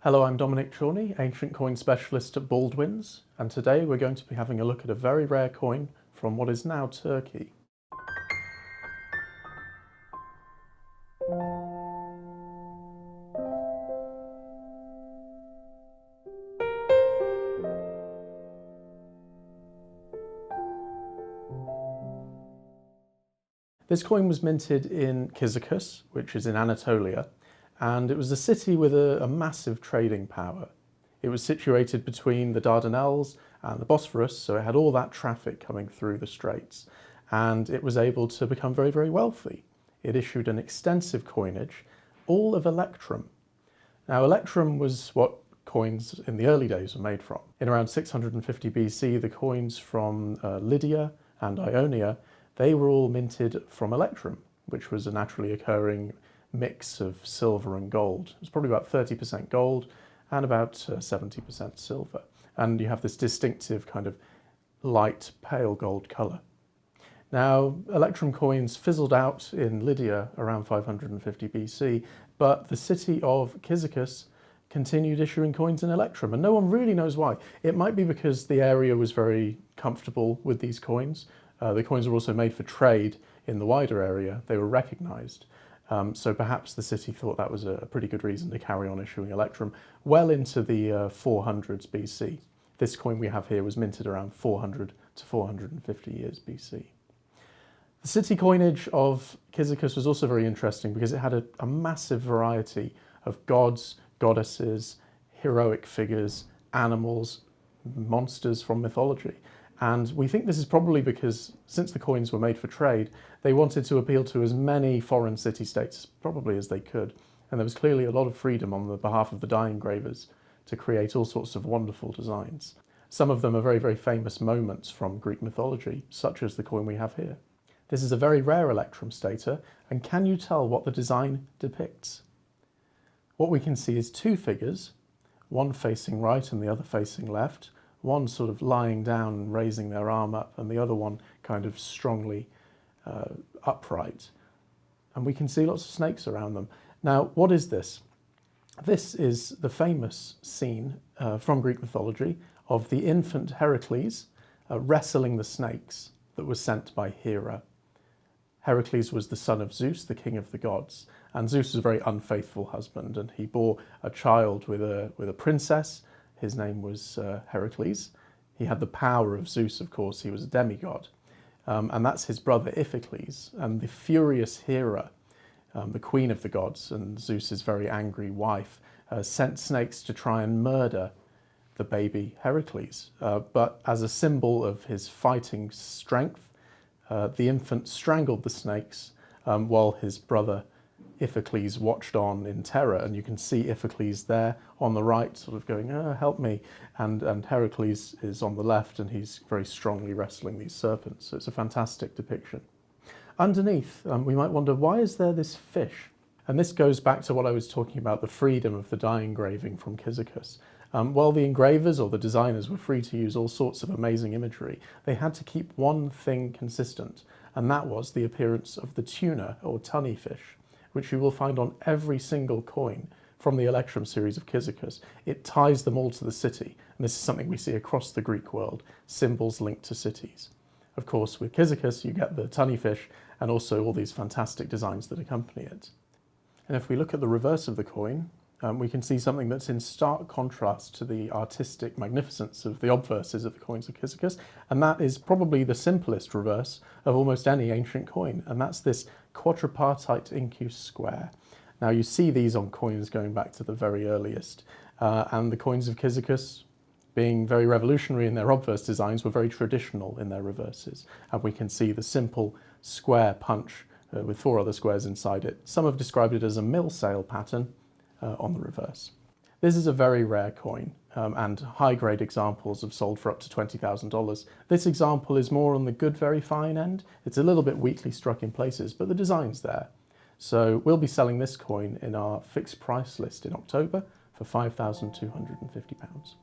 Hello, I'm Dominic Chorney, ancient coin specialist at Baldwin's, and today we're going to be having a look at a very rare coin from what is now Turkey. This coin was minted in Kyzikos, which is in Anatolia, and it was a city with a massive trading power. It was situated between the Dardanelles and the Bosphorus, so it had all that traffic coming through the straits, and it was able to become very, very wealthy. It issued an extensive coinage, all of Electrum. Now, Electrum was what coins in the early days were made from. In around 650 BC, the coins from Lydia and Ionia, they were all minted from Electrum, which was a naturally occurring mix of silver and gold. It was probably about 30% gold and about 70% silver. And you have this distinctive kind of light pale gold colour. Now, Electrum coins fizzled out in Lydia around 550 BC, but the city of Kyzikos continued issuing coins in Electrum, and no one really knows why. It might be because the area was very comfortable with these coins. The coins were also made for trade in the wider area. They were recognised. So perhaps the city thought that was a pretty good reason to carry on issuing Electrum well into the 400s BC. This coin we have here was minted around 400 to 450 years BC. The city coinage of Kyzikos was also very interesting because it had a massive variety of gods, goddesses, heroic figures, animals, monsters from mythology. And we think this is probably because, since the coins were made for trade, they wanted to appeal to as many foreign city-states probably as they could. And there was clearly a lot of freedom on the behalf of the die engravers to create all sorts of wonderful designs. Some of them are very, very famous moments from Greek mythology, such as the coin we have here. This is a very rare Electrum stater, and can you tell what the design depicts? What we can see is two figures, one facing right and the other facing left, one sort of lying down and raising their arm up, and the other one kind of strongly upright. And we can see lots of snakes around them. Now, what is this? This is the famous scene from Greek mythology of the infant Heracles wrestling the snakes that was sent by Hera. Heracles was the son of Zeus, the king of the gods, and Zeus was a very unfaithful husband, and he bore a child with a princess. His name was Heracles. He had the power of Zeus, of course. He was a demigod. And that's his brother Iphicles. And the furious Hera, the queen of the gods and Zeus's very angry wife, sent snakes to try and murder the baby Heracles. But as a symbol of his fighting strength, the infant strangled the snakes while his brother Iphicles watched on in terror, and you can see Iphicles there on the right sort of going, help me, and Heracles is on the left and he's very strongly wrestling these serpents. So it's a fantastic depiction. Underneath, we might wonder, why is there this fish? And this goes back to what I was talking about, the freedom of the die engraving from Kyzikos. While the engravers or the designers were free to use all sorts of amazing imagery, they had to keep one thing consistent, and that was the appearance of the tuna or tunny fish, which you will find on every single coin from the Electrum series of Kyzikos. It ties them all to the city, and this is something we see across the Greek world, symbols linked to cities. Of course, with Kyzikos, you get the tunny fish and also all these fantastic designs that accompany it. And if we look at the reverse of the coin, we can see something that's in stark contrast to the artistic magnificence of the obverses of the coins of Kyzikos, and that is probably the simplest reverse of almost any ancient coin, and that's this quadripartite incus square. Now, you see these on coins going back to the very earliest, and the coins of Kyzikos, being very revolutionary in their obverse designs, were very traditional in their reverses, and we can see the simple square punch with four other squares inside it. Some have described it as a mill sail pattern on the reverse. This is a very rare coin, and high-grade examples have sold for up to $20,000. This example is more on the good, very fine end. It's a little bit weakly struck in places, but the design's there. So we'll be selling this coin in our fixed price list in October for £5,250.